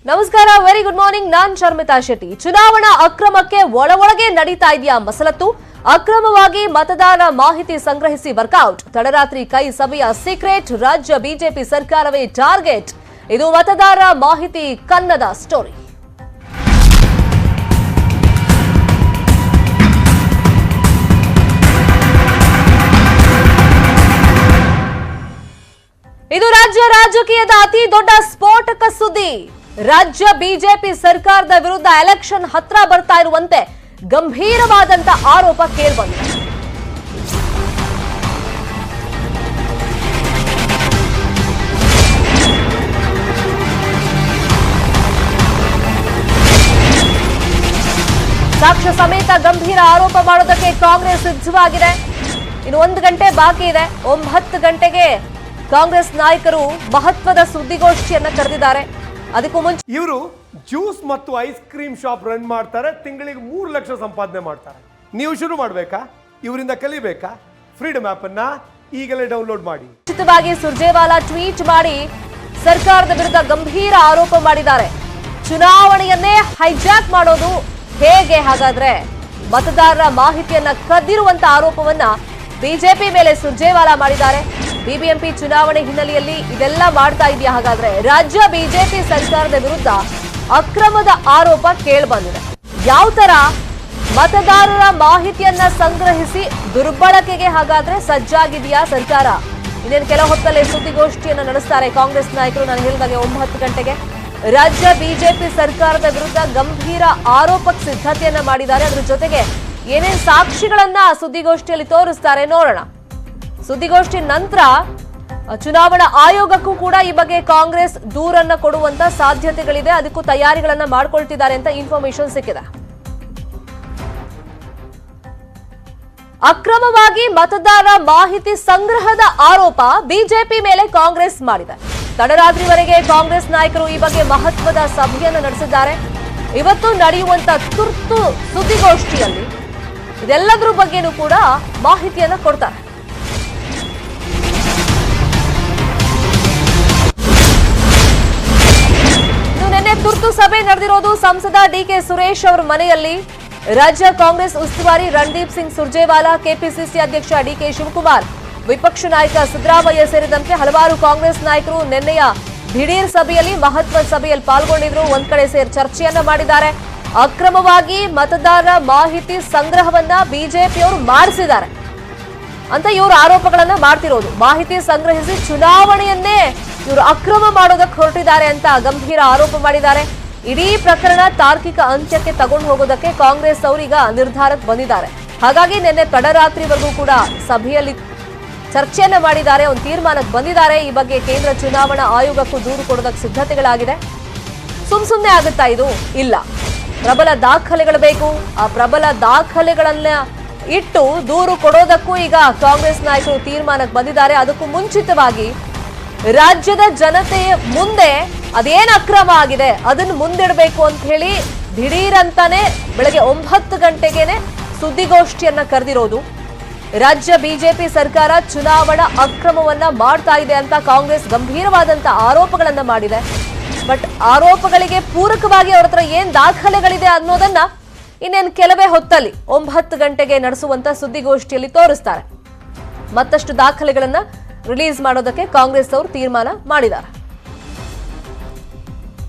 ನಮಸ್ಕಾರ, very good morning. ನಾನ್ ಶರ್ಮಿತಾ ಶೆಟ್ಟಿ. ಚುನಾವಣಾ ಅಕ್ರಮಕ್ಕೆ ಒಳಗೆ ನಡೀತಾ ಇದೆಯಾ ಮಸಲತ್ತು? ಅಕ್ರಮವಾಗಿ ಮತದಾರ ಮಾಹಿತಿ ಸಂಗ್ರಹಿಸಿ ವರ್ಕೌಟ್. ತಡರಾತ್ರಿ ಕೈ ಸಭೆಯ ಸೀಕ್ರೆಟ್. ರಾಜ್ಯ ಬಿಜೆಪಿ ಸರ್ಕಾರವೇ ಟಾರ್ಗೆಟ್. ಇದು ಮತದಾರ ಮಾಹಿತಿ ಕನ್ನಡ ಸ್ಟೋರಿ. ಇದು ರಾಜ್ಯ ರಾಜಕೀಯದ ಅತಿ ದೊಡ್ಡ ಸ್ಫೋಟಕ ಸುದ್ದಿ. ರಾಜ್ಯ ಬಿಜೆಪಿ ಸರ್ಕಾರದ ವಿರುದ್ಧ ಎಲೆಕ್ಷನ್ ಹತ್ರ ಬರ್ತಾ ಇರುವಂತೆ ಗಂಭೀರವಾದಂತ ಆರೋಪ ಕೇಳಿಬಂದಿದೆ. ಸಾಕ್ಷ್ಯ ಸಮೇತ ಗಂಭೀರ ಆರೋಪ ಮಾಡೋದಕ್ಕೆ ಕಾಂಗ್ರೆಸ್ ಸಿದ್ಧವಾಗಿದೆ. ಇನ್ನು 1 ಗಂಟೆ ಬಾಕಿ ಇದೆ. 9 ಗಂಟೆಗೆ ಕಾಂಗ್ರೆಸ್ ನಾಯಕರು ಮಹತ್ವದ ಸುದ್ದಿಗೋಷ್ಠಿಯನ್ನ ಕರೆದಿದ್ದಾರೆ. ಅದಕ್ಕೂ ಮುಂಚೆ ಇವರು ಜ್ಯೂಸ್ ಮತ್ತು ಐಸ್ ಕ್ರೀಮ್ ಶಾಪ್ ರನ್ ಮಾಡ್ತಾರೆ. ತಿಂಗಳಿಗೆ 3 ಲಕ್ಷ ಸಂಪಾದನೆ ಮಾಡ್ತಾರೆ. ನೀವು ಶುರು ಮಾಡಬೇಕಾ? ಇವರಿಂದ ಕಲಿಬೇಕಾ? ಫ್ರೀಡಮ್ ಆಪ್ ಅನ್ನ ಈಗಲೇ ಡೌನ್ಲೋಡ್ ಮಾಡಿ. ಉಚಿತವಾಗಿ ಸುರ್ಜೇವಾಲಾ ಟ್ವೀಟ್ ಮಾಡಿ ಸರ್ಕಾರದ ವಿರುದ್ಧ ಗಂಭೀರ ಆರೋಪ ಮಾಡಿದ್ದಾರೆ. ಚುನಾವಣೆಯನ್ನೇ ಹೈಜಾಕ್ ಮಾಡೋದು ಹೇಗೆ? ಹಾಗಾದ್ರೆ ಮತದಾರರ ಮಾಹಿತಿಯನ್ನ ಕದ್ದಿರುವಂತ ಆರೋಪವನ್ನ ಬಿಜೆಪಿ ಮೇಲೆ ಸುರ್ಜೇವಾಲಾ ಮಾಡಿದ್ದಾರೆ. ಬಿಬಿಎಂಪಿ ಚುನಾವಣೆ ಹಿನ್ನೆಲೆಯಲ್ಲಿ ಇದೆಲ್ಲ ಮಾಡ್ತಾ ಇದೆಯಾ? ಹಾಗಾದ್ರೆ ರಾಜ್ಯ ಬಿಜೆಪಿ ಸರ್ಕಾರದ ವಿರುದ್ಧ ಅಕ್ರಮದ ಆರೋಪ ಕೇಳಿಬಂದಿದೆ. ಯಾವ ತರ ಮತದಾರರ ಮಾಹಿತಿಯನ್ನ ಸಂಗ್ರಹಿಸಿ ದುರ್ಬಳಕೆಗೆ ಹಾಗಾದ್ರೆ ಸಜ್ಜಾಗಿದೆಯಾ ಸರ್ಕಾರ? ಇನ್ನೇನು ಕೆಲ ಹೊತ್ತಲ್ಲೇ ಸುದ್ದಿಗೋಷ್ಠಿಯನ್ನ ನಡೆಸ್ತಾರೆ ಕಾಂಗ್ರೆಸ್ ನಾಯಕರು. ನಾನು ಹೇಳಿದಾಗೆ 9 ಗಂಟೆಗೆ ರಾಜ್ಯ ಬಿಜೆಪಿ ಸರ್ಕಾರದ ವಿರುದ್ಧ ಗಂಭೀರ ಆರೋಪಕ್ಕೆ ಸಿದ್ಧತೆಯನ್ನ ಮಾಡಿದ್ದಾರೆ. ಅದ್ರ ಜೊತೆಗೆ ಏನೇನ್ ಸಾಕ್ಷಿಗಳನ್ನ ಸುದ್ದಿಗೋಷ್ಠಿಯಲ್ಲಿ ತೋರಿಸ್ತಾರೆ ನೋಡೋಣ. ಸುದ್ದಿಗೋಷ್ಠಿ ನಂತರ ಚುನಾವಣಾ ಆಯೋಗಕ್ಕೂ ಕೂಡ ಈ ಬಗ್ಗೆ ಕಾಂಗ್ರೆಸ್ ದೂರನ್ನ ಕೊಡುವಂತ ಸಾಧ್ಯತೆಗಳಿದೆ. ಅದಕ್ಕೂ ತಯಾರಿಗಳನ್ನ ಮಾಡ್ಕೊಳ್ತಿದ್ದಾರೆ ಅಂತ ಇನ್ಫಾರ್ಮೇಶನ್ ಸಿಕ್ಕಿದೆ. ಅಕ್ರಮವಾಗಿ ಮತದಾರರ ಮಾಹಿತಿ ಸಂಗ್ರಹದ ಆರೋಪ ಬಿಜೆಪಿ ಮೇಲೆ ಕಾಂಗ್ರೆಸ್ ಮಾಡಿದೆ. ತಡರಾತ್ರಿವರೆಗೆ ಕಾಂಗ್ರೆಸ್ ನಾಯಕರು ಈ ಬಗ್ಗೆ ಮಹತ್ವದ ಸಭೆಯನ್ನು ನಡೆಸಿದ್ದಾರೆ. ಇವತ್ತು ನಡೆಯುವಂತ ತುರ್ತು ಸುದ್ದಿಗೋಷ್ಠಿಯಲ್ಲಿ ಇದೆಲ್ಲದರ ಬಗ್ಗೆನೂ ಕೂಡ ಮಾಹಿತಿಯನ್ನ ಕೊಡ್ತಾರೆ. ನಿನ್ನೆ ತುರ್ತು ಸಭೆ ನಡೆದಿರೋದು ಸಂಸದ ಡಿಕೆ ಸುರೇಶ್ ಅವರ ಮನೆಯಲ್ಲಿ. ರಾಜ್ಯ ಕಾಂಗ್ರೆಸ್ ಉಸ್ತುವಾರಿ ರಣದೀಪ್ ಸಿಂಗ್ ಸುರ್ಜೇವಾಲಾ, ಕೆಪಿಸಿಸಿ ಅಧ್ಯಕ್ಷ ಡಿಕೆ ಶಿವಕುಮಾರ್, ವಿಪಕ್ಷ ನಾಯಕ ಸಿದ್ದರಾಮಯ್ಯ ಸೇರಿದಂತೆ ಹಲವಾರು ಕಾಂಗ್ರೆಸ್ ನಾಯಕರು ನಿನ್ನೆಯ ದಿಢೀರ್ ಸಭೆಯಲ್ಲಿ ಮಹತ್ವದ ಸಭೆಯಲ್ಲಿ ಪಾಲ್ಗೊಂಡಿದ್ರು. ಒಂದ್ ಕಡೆ ಸೇರಿ ಚರ್ಚೆಯನ್ನ ಮಾಡಿದ್ದಾರೆ. ಅಕ್ರಮವಾಗಿ ಮತದಾರರ ಮಾಹಿತಿ ಸಂಗ್ರಹವನ್ನ ಬಿಜೆಪಿಯವರು ಮಾಡಿಸಿದ್ದಾರೆ ಅಂತ ಇವರು ಆರೋಪಗಳನ್ನ ಮಾಡ್ತಿರೋದು. ಮಾಹಿತಿ ಸಂಗ್ರಹಿಸಿ ಚುನಾವಣೆಯನ್ನೇ ಇವರು ಅಕ್ರಮ ಮಾಡೋದಕ್ಕೆ ಹೊರಟಿದ್ದಾರೆ ಅಂತ ಗಂಭೀರ ಆರೋಪ ಮಾಡಿದ್ದಾರೆ. ಇಡೀ ಪ್ರಕರಣ ತಾರ್ಕಿಕ ಅಂತ್ಯಕ್ಕೆ ತಗೊಂಡು ಹೋಗೋದಕ್ಕೆ ಕಾಂಗ್ರೆಸ್ ಅವರೀಗ ನಿರ್ಧಾರಕ್ಕೆ ಬಂದಿದ್ದಾರೆ. ಹಾಗಾಗಿ ನಿನ್ನೆ ತಡರಾತ್ರಿವರೆಗೂ ಕೂಡ ಸಭೆಯಲ್ಲಿ ಚರ್ಚೆಯನ್ನ ಮಾಡಿದ್ದಾರೆ. ಒಂದು ತೀರ್ಮಾನಕ್ಕೆ ಬಂದಿದ್ದಾರೆ. ಈ ಬಗ್ಗೆ ಕೇಂದ್ರ ಚುನಾವಣಾ ಆಯೋಗಕ್ಕೂ ದೂರು ಕೊಡೋದಕ್ಕೆ ಸಿದ್ಧತೆಗಳಾಗಿದೆ. ಸುಮ್ನೆ ಆಗುತ್ತಾ ಇದು? ಇಲ್ಲ, ಪ್ರಬಲ ದಾಖಲೆಗಳು ಬೇಕು. ಆ ಪ್ರಬಲ ದಾಖಲೆಗಳನ್ನ ಇಟ್ಟು ದೂರು ಕೊಡೋದಕ್ಕೂ ಈಗ ಕಾಂಗ್ರೆಸ್ ನಾಯಕರು ತೀರ್ಮಾನಕ್ಕೆ ಬಂದಿದ್ದಾರೆ. ಅದಕ್ಕೂ ಮುಂಚಿತವಾಗಿ ರಾಜ್ಯದ ಜನತೆಯ ಮುಂದೆ ಅದೇನು ಅಕ್ರಮ ಆಗಿದೆ ಅದನ್ನು ಮುಂದಿಡಬೇಕು ಅಂತ ಹೇಳಿ ದಿಢೀರಂತಾನೆ ಬೆಳಗ್ಗೆ 9 ಗಂಟೆಗೆನೆ ಸುದ್ದಿಗೋಷ್ಠಿಯನ್ನ ಕರೆದಿರೋದು. ರಾಜ್ಯ ಬಿಜೆಪಿ ಸರ್ಕಾರ ಚುನಾವಣಾ ಅಕ್ರಮವನ್ನ ಮಾಡ್ತಾ ಇದೆ ಅಂತ ಕಾಂಗ್ರೆಸ್ ಗಂಭೀರವಾದಂತ ಆರೋಪಗಳನ್ನ ಮಾಡಿದೆ. ಬಟ್ ಆರೋಪಗಳಿಗೆ ಪೂರಕವಾಗಿ ಅವ್ರ ಹತ್ರ ಏನ್ ದಾಖಲೆಗಳಿದೆ ಅನ್ನೋದನ್ನ ಇನ್ನೇನು ಕೆಲವೇ ಹೊತ್ತಲ್ಲಿ 9 ಗಂಟೆಗೆ ನಡೆಸುವಂತ ಸುದ್ದಿಗೋಷ್ಠಿಯಲ್ಲಿ ತೋರಿಸ್ತಾರೆ. ಮತ್ತಷ್ಟು ದಾಖಲೆಗಳನ್ನ ರಿಲೀಸ್ ಮಾಡೋದಕ್ಕೆ ಕಾಂಗ್ರೆಸ್ ಅವರು ತೀರ್ಮಾನ ಮಾಡಿದ್ದಾರೆ.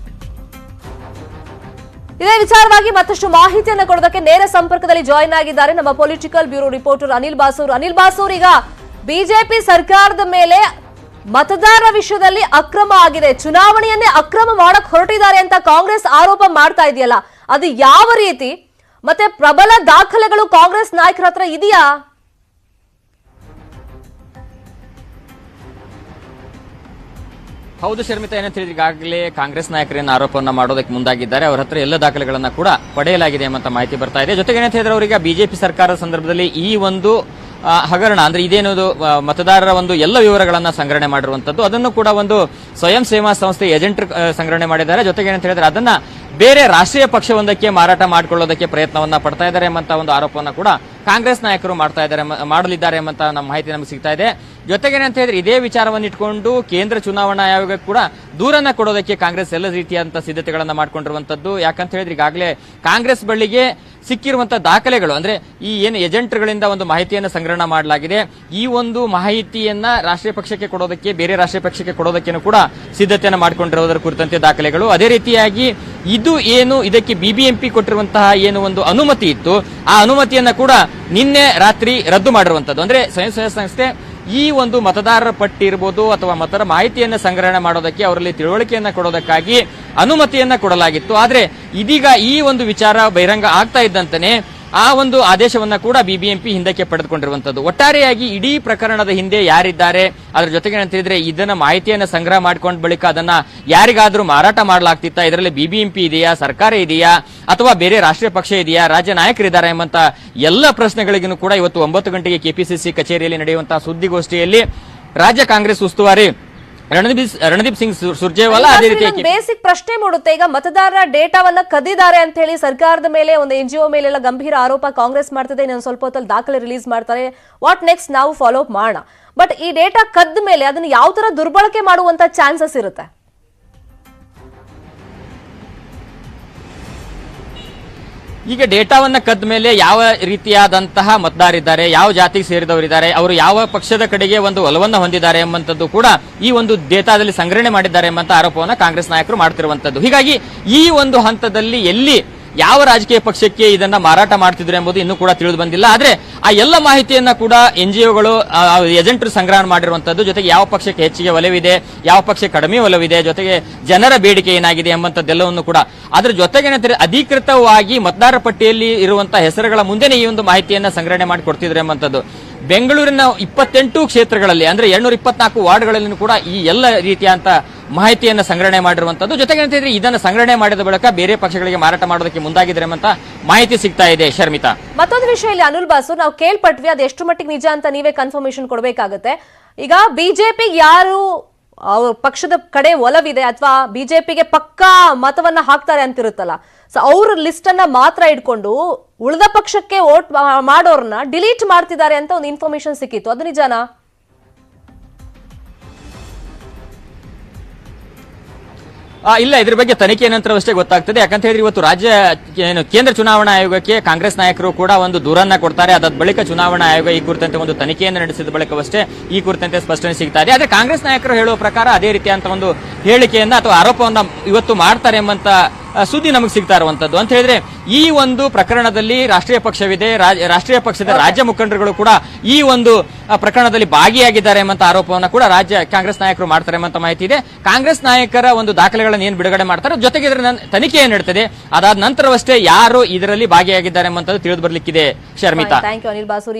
ಇದೇ ವಿಚಾರವಾಗಿ ಮತ್ತಷ್ಟು ಮಾಹಿತಿಯನ್ನು ಕೊಡೋದಕ್ಕೆ ನೇರ ಸಂಪರ್ಕದಲ್ಲಿ ಜಾಯಿನ್ ಆಗಿದ್ದಾರೆ ನಮ್ಮ political bureau reporter Anil Basur. Anil Basur, ಈಗ ಬಿಜೆಪಿ ಸರ್ಕಾರದ ಮೇಲೆ ಮತದಾರರ ವಿಷಯದಲ್ಲಿ ಅಕ್ರಮ ಆಗಿದೆ, ಚುನಾವಣೆಯನ್ನೇ ಅಕ್ರಮ ಮಾಡಕ್ ಹೊರಟಿದ್ದಾರೆ ಅಂತ ಕಾಂಗ್ರೆಸ್ ಆರೋಪ ಮಾಡ್ತಾ ಇದೆಯಲ್ಲ, ಅದು ಯಾವ ರೀತಿ? ಮತ್ತೆ ಪ್ರಬಲ ದಾಖಲೆಗಳು ಕಾಂಗ್ರೆಸ್ ನಾಯಕರ ಹತ್ರ ಇದೆಯಾ? ಹೌದು ಶರ್ಮಿತಾ, ಏನಂತ ಹೇಳಿದ್ರೆ ಈಗಾಗಲೇ ಕಾಂಗ್ರೆಸ್ ನಾಯಕರೇನು ಆರೋಪವನ್ನ ಮಾಡೋದಕ್ಕೆ ಮುಂದಾಗಿದ್ದಾರೆ. ಅವರ ಹತ್ರ ಎಲ್ಲ ದಾಖಲೆಗಳನ್ನ ಕೂಡ ಪಡೆಯಲಾಗಿದೆ ಎಂಬ ಮಾಹಿತಿ ಬರ್ತಾ ಇದೆ. ಜೊತೆಗೆ ಏನಂತ ಹೇಳಿದ್ರೆ ಅವರಿಗೆ ಬಿಜೆಪಿ ಸರ್ಕಾರದ ಸಂದರ್ಭದಲ್ಲಿ ಈ ಒಂದು ಹಗರಣ ಅಂದ್ರೆ ಇದೇನದು ಮತದಾರರ ಒಂದು ಎಲ್ಲ ವಿವರಗಳನ್ನ ಸಂಗ್ರಹಣೆ ಮಾಡಿರುವಂತದ್ದು, ಅದನ್ನು ಕೂಡ ಒಂದು ಸ್ವಯಂ ಸೇವಾ ಸಂಸ್ಥೆ ಏಜೆಂಟ್ ಸಂಗ್ರಹಣೆ ಮಾಡಿದ್ದಾರೆ. ಜೊತೆಗೆ ಏನಂತ ಹೇಳಿದ್ರೆ ಅದನ್ನ ಬೇರೆ ರಾಷ್ಟ್ರೀಯ ಪಕ್ಷವೊಂದಕ್ಕೆ ಮಾರಾಟ ಮಾಡಿಕೊಳ್ಳೋದಕ್ಕೆ ಪ್ರಯತ್ನವನ್ನ ಪಡ್ತಾ ಇದ್ದಾರೆ ಎಂಬಂತ ಒಂದು ಆರೋಪವನ್ನ ಕೂಡ ಕಾಂಗ್ರೆಸ್ ನಾಯಕರು ಮಾಡಲಿದ್ದಾರೆ ಎಂಬಂತ ನಮ್ಮ ಮಾಹಿತಿ ನಮಗೆ ಸಿಗ್ತಾ ಇದೆ. ಜೊತೆಗೇನಂತ ಹೇಳಿದ್ರೆ ಇದೇ ವಿಚಾರವನ್ನು ಇಟ್ಕೊಂಡು ಕೇಂದ್ರ ಚುನಾವಣಾ ಆಯೋಗ ಕೂಡ ದೂರನ್ನ ಕೊಡೋದಕ್ಕೆ ಕಾಂಗ್ರೆಸ್ ಎಲ್ಲ ರೀತಿಯಾದಂತಹ ಸಿದ್ಧತೆಗಳನ್ನ ಮಾಡ್ಕೊಂಡಿರುವಂತದ್ದು. ಯಾಕಂತ ಹೇಳಿದ್ರೆ ಈಗಾಗಲೇ ಕಾಂಗ್ರೆಸ್ ಬಳಿಗೆ ಸಿಕ್ಕಿರುವಂತಹ ದಾಖಲೆಗಳು ಅಂದ್ರೆ ಈ ಏನು ಏಜೆಂಟ್ಗಳಿಂದ ಒಂದು ಮಾಹಿತಿಯನ್ನು ಸಂಗ್ರಹಣ ಮಾಡಲಾಗಿದೆ, ಈ ಒಂದು ಮಾಹಿತಿಯನ್ನ ರಾಷ್ಟ್ರೀಯ ಪಕ್ಷಕ್ಕೆ ಕೊಡೋದಕ್ಕೆ, ಬೇರೆ ರಾಷ್ಟ್ರೀಯ ಪಕ್ಷಕ್ಕೆ ಕೊಡೋದಕ್ಕೇನು ಕೂಡ ಸಿದ್ಧತೆಯನ್ನು ಮಾಡಿಕೊಂಡಿರೋದರ ಕುರಿತಂತೆ ದಾಖಲೆಗಳು. ಅದೇ ರೀತಿಯಾಗಿ ಇದು ಏನು ಇದಕ್ಕೆ ಬಿಬಿಎಂಪಿ ಕೊಟ್ಟಿರುವಂತಹ ಏನು ಒಂದು ಅನುಮತಿ ಇತ್ತು, ಆ ಅನುಮತಿಯನ್ನ ಕೂಡ ನಿನ್ನೆ ರಾತ್ರಿ ರದ್ದು ಮಾಡಿರುವಂತದ್ದು. ಅಂದ್ರೆ ಸ್ವಯಂ ಸೇವಾ ಸಂಸ್ಥೆ ಈ ಒಂದು ಮತದಾರರ ಪಟ್ಟಿ ಇರಬಹುದು ಅಥವಾ ಮತರ ಮಾಹಿತಿಯನ್ನ ಸಂಗ್ರಹಣೆ ಮಾಡೋದಕ್ಕೆ, ಅವರಲ್ಲಿ ತಿಳುವಳಿಕೆಯನ್ನ ಕೊಡೋದಕ್ಕಾಗಿ ಅನುಮತಿಯನ್ನ ಕೊಡಲಾಗಿತ್ತು. ಆದ್ರೆ ಇದೀಗ ಈ ಒಂದು ವಿಚಾರ ಬಹಿರಂಗ ಆಗ್ತಾ ಇದ್ದಂತಾನೆ ಆ ಒಂದು ಆದೇಶವನ್ನ ಕೂಡ ಬಿಬಿಎಂಪಿ ಹಿಂದಕ್ಕೆ ಪಡೆದುಕೊಂಡಿರುವಂತದ್ದು. ಒಟ್ಟಾರೆಯಾಗಿ ಇಡೀ ಪ್ರಕರಣದ ಹಿಂದೆ ಯಾರಿದ್ದಾರೆ, ಅದ್ರ ಜೊತೆಗೆ ಅಂತ ಹೇಳಿದ್ರೆ ಇದನ್ನ ಮಾಹಿತಿಯನ್ನ ಸಂಗ್ರಹ ಮಾಡ್ಕೊಂಡ ಬಳಿಕ ಅದನ್ನ ಯಾರಿಗಾದ್ರೂ ಮಾರಾಟ ಮಾಡಲಾಗ್ತಿತ್ತ, ಇದರಲ್ಲಿ ಬಿಬಿಎಂಪಿ ಇದೆಯಾ, ಸರ್ಕಾರ ಇದೆಯಾ, ಅಥವಾ ಬೇರೆ ರಾಷ್ಟ್ರೀಯ ಪಕ್ಷ ಇದೆಯಾ, ರಾಜ್ಯ ನಾಯಕರಿದ್ದಾರೆ ಎಂಬಂತ ಎಲ್ಲ ಪ್ರಶ್ನೆಗಳಿಗೂ ಕೂಡ ಇವತ್ತು 9 ಗಂಟೆಗೆ ಕೆಪಿಸಿಸಿ ಕಚೇರಿಯಲ್ಲಿ ನಡೆಯುವಂತಹ ಸುದ್ದಿಗೋಷ್ಠಿಯಲ್ಲಿ ರಾಜ್ಯ ಕಾಂಗ್ರೆಸ್ ಉಸ್ತುವಾರಿ ರಣದೀಪ್ ಸಿಂಗ್ ಸುರ್ಜೇವಾಲಾ ಅದೇ ರೀತಿ ಬೇಸಿಕ್ ಪ್ರಶ್ನೆ ಮೂಡುತ್ತೆ. ಈಗ ಮತದಾರರ ಡೇಟಾವನ್ನ ಕದ್ದಿದ್ದಾರೆ ಅಂತ ಹೇಳಿ ಸರ್ಕಾರದ ಮೇಲೆ, ಒಂದು NGO ಮೇಲೆಲ್ಲ ಗಂಭೀರ ಆರೋಪ ಕಾಂಗ್ರೆಸ್ ಮಾಡ್ತಿದೆ. ಇನ್ನೊಂದು ಸ್ವಲ್ಪ ಹೊತ್ತಲ್ಲಿ ದಾಖಲೆ ರಿಲೀಸ್ ಮಾಡ್ತಾರೆ. ವಾಟ್ ನೆಕ್ಸ್ಟ್ ನಾವು ಫಾಲೋ ಅಪ್ ಮಾಡೋಣ. ಬಟ್ ಈ ಡೇಟಾ ಕದ್ದ ಮೇಲೆ ಅದನ್ನ ಯಾವ ತರ ದುರ್ಬಳಕೆ ಮಾಡುವಂತ ಚಾನ್ಸಸ್ ಇರುತ್ತೆ? ಈಗ ಡೇಟಾವನ್ನ ಕದ್ದ ಮೇಲೆ ಯಾವ ರೀತಿಯಾದಂತಹ ಮತದಾರಿದ್ದಾರೆ, ಯಾವ ಜಾತಿಗೆ ಸೇರಿದವರಿದ್ದಾರೆ, ಅವರು ಯಾವ ಪಕ್ಷದ ಕಡೆಗೆ ಒಂದು ಒಲವನ್ನ ಹೊಂದಿದ್ದಾರೆ ಎಂಬಂತದ್ದು ಕೂಡ ಈ ಒಂದು ಡೇಟಾದಲ್ಲಿ ಸಂಗ್ರಹಣೆ ಮಾಡಿದ್ದಾರೆ ಎಂಬಂತ ಆರೋಪವನ್ನ ಕಾಂಗ್ರೆಸ್ ನಾಯಕರು ಮಾಡ್ತಿರುವಂತದ್ದು. ಹೀಗಾಗಿ ಈ ಒಂದು ಹಂತದಲ್ಲಿ ಎಲ್ಲಿ ಯಾವ ರಾಜಕೀಯ ಪಕ್ಷಕ್ಕೆ ಇದನ್ನ ಮಾರಾಟ ಮಾಡ್ತಿದ್ರು ಎಂಬುದು ಇನ್ನೂ ಕೂಡ ತಿಳಿದು ಬಂದಿಲ್ಲ. ಆದ್ರೆ ಆ ಎಲ್ಲ ಮಾಹಿತಿಯನ್ನ ಕೂಡ NGOಗಳು ಏಜೆಂಟರು ಸಂಗ್ರಹಣ ಮಾಡಿರುವಂತದ್ದು. ಜೊತೆಗೆ ಯಾವ ಪಕ್ಷಕ್ಕೆ ಹೆಚ್ಚಿಗೆ ಒಲವಿದೆ, ಯಾವ ಪಕ್ಷಕ್ಕೆ ಕಡಿಮೆ ಒಲವಿದೆ, ಜೊತೆಗೆ ಜನರ ಬೇಡಿಕೆ ಏನಾಗಿದೆ ಎಂಬಂತದ್ದೆಲ್ಲವನ್ನು ಕೂಡ ಅದ್ರ ಜೊತೆಗೆ ಅಧಿಕೃತವಾಗಿ ಮತದಾರರ ಪಟ್ಟಿಯಲ್ಲಿ ಇರುವಂತಹ ಹೆಸರುಗಳ ಮುಂದೆನೇ ಈ ಒಂದು ಮಾಹಿತಿಯನ್ನ ಸಂಗ್ರಹಣೆ ಮಾಡಿ ಕೊಡ್ತಿದ್ರು ಎಂಬಂತದ್ದು. ಬೆಂಗಳೂರಿನ 28 ಕ್ಷೇತ್ರಗಳಲ್ಲಿ ಅಂದ್ರೆ 224 ವಾರ್ಡ್ಗಳಲ್ಲಿ ಕೂಡ ಈ ಎಲ್ಲ ರೀತಿಯಂತ ಮಾಹಿತಿಯನ್ನ ಸಂಗ್ರಹಣೆ ಮಾಡಿರುವಂತದ್ದು. ಜೊತೆಗೆ ಅಂತಂದ್ರೆ ಇದನ್ನ ಸಂಗ್ರಹಣೆ ಮಾಡಿದ ಬಳಿಕ ಬೇರೆ ಪಕ್ಷಗಳಿಗೆ ಮಾರಾಟ ಮಾಡೋದಕ್ಕೆ ಮುಂದಾಗಿದ್ದಾರೆ ಅಂತ ಮಾಹಿತಿ ಸಿಗ್ತಾ ಇದೆ. ಶರ್ಮಿತಾ, ಮತ್ತೊಂದು ವಿಷಯ ಇಲ್ಲಿ ಅನಿಲ್ ಬಾಸು, ನಾವು ಕೇಳ್ಪಟ್ವಿ, ಅದು ಎಷ್ಟು ಮಟ್ಟಿಗೆ ನಿಜ ಅಂತ ನೀವೇ ಕನ್ಫರ್ಮೇಶನ್ ಕೊಡಬೇಕಾಗತ್ತೆ. ಈಗ ಬಿಜೆಪಿ ಯಾರು ಅವ್ರ ಪಕ್ಷದ ಕಡೆ ಒಲವಿದೆ ಅಥವಾ ಬಿಜೆಪಿಗೆ ಪಕ್ಕಾ ಮತವನ್ನ ಹಾಕ್ತಾರೆ ಅಂತಿರುತ್ತಲ್ಲ, ಸೊ ಅವ್ರ ಲಿಸ್ಟ್ ಅನ್ನ ಮಾತ್ರ ಇಟ್ಕೊಂಡು ಉಳಿದ ಪಕ್ಷಕ್ಕೆ ವೋಟ್ ಮಾಡೋರ್ನ ಡಿಲೀಟ್ ಮಾಡ್ತಿದ್ದಾರೆ ಅಂತ ಒಂದು ಇನ್ಫಾರ್ಮೇಶನ್ ಸಿಕ್ಕಿತ್ತು. ಅದು ನಿಜಾನಾ? ಇಲ್ಲ, ಇದ್ರ ಬಗ್ಗೆ ತನಿಖೆ ನಂತರವಷ್ಟೇ ಗೊತ್ತಾಗ್ತದೆ. ಯಾಕಂತ ಹೇಳಿದ್ರೆ ಇವತ್ತು ರಾಜ್ಯ ಕೇಂದ್ರ ಚುನಾವಣಾ ಆಯೋಗಕ್ಕೆ ಕಾಂಗ್ರೆಸ್ ನಾಯಕರು ಕೂಡ ಒಂದು ದೂರನ್ನ ಕೊಡ್ತಾರೆ. ಅದಾದ ಬಳಿಕ ಚುನಾವಣಾ ಆಯೋಗ ಈ ಕುರಿತಂತೆ ಒಂದು ತನಿಖೆಯನ್ನು ನಡೆಸಿದ ಬಳಿಕವಷ್ಟೇ ಈ ಕುರಿತಂತೆ ಸ್ಪಷ್ಟನೆ ಸಿಗ್ತಾ ಇದೆ. ಆದ್ರೆ ಕಾಂಗ್ರೆಸ್ ನಾಯಕರು ಹೇಳುವ ಪ್ರಕಾರ ಅದೇ ರೀತಿಯಂತ ಒಂದು ಹೇಳಿಕೆಯನ್ನ ಅಥವಾ ಆರೋಪವನ್ನ ಇವತ್ತು ಮಾಡ್ತಾರೆ ಎಂಬಂತ ಸುದ್ದಿ ನಮಗೆ ಸಿಗ್ತಾ ಇರುವಂತದ್ದು. ಅಂತ ಹೇಳಿದ್ರೆ ಈ ಒಂದು ಪ್ರಕರಣದಲ್ಲಿ ರಾಷ್ಟ್ರೀಯ ಪಕ್ಷವಿದೆ, ರಾಷ್ಟ್ರೀಯ ಪಕ್ಷದ ರಾಜ್ಯ ಮುಖಂಡರುಗಳು ಕೂಡ ಈ ಒಂದು ಪ್ರಕರಣದಲ್ಲಿ ಭಾಗಿಯಾಗಿದ್ದಾರೆ ಎಂಬಂತ ಆರೋಪವನ್ನು ಕೂಡ ರಾಜ್ಯ ಕಾಂಗ್ರೆಸ್ ನಾಯಕರು ಮಾಡ್ತಾರೆ ಎಂಬಂತ ಮಾಹಿತಿ ಇದೆ. ಕಾಂಗ್ರೆಸ್ ನಾಯಕರ ಒಂದು ದಾಖಲೆಗಳನ್ನು ಏನು ಬಿಡುಗಡೆ ಮಾಡ್ತಾರೆ, ಜೊತೆಗೆ ಇದರ ತನಿಖೆ ನಡೀತದೆ. ಅದಾದ ನಂತರವಷ್ಟೇ ಯಾರು ಇದರಲ್ಲಿ ಭಾಗಿಯಾಗಿದ್ದಾರೆ ಎಂಬಂತದ್ದು ತಿಳಿದು ಬರ್ಲಿಕ್ಕಿದೆ. Sharmitha, thank you Anil boss.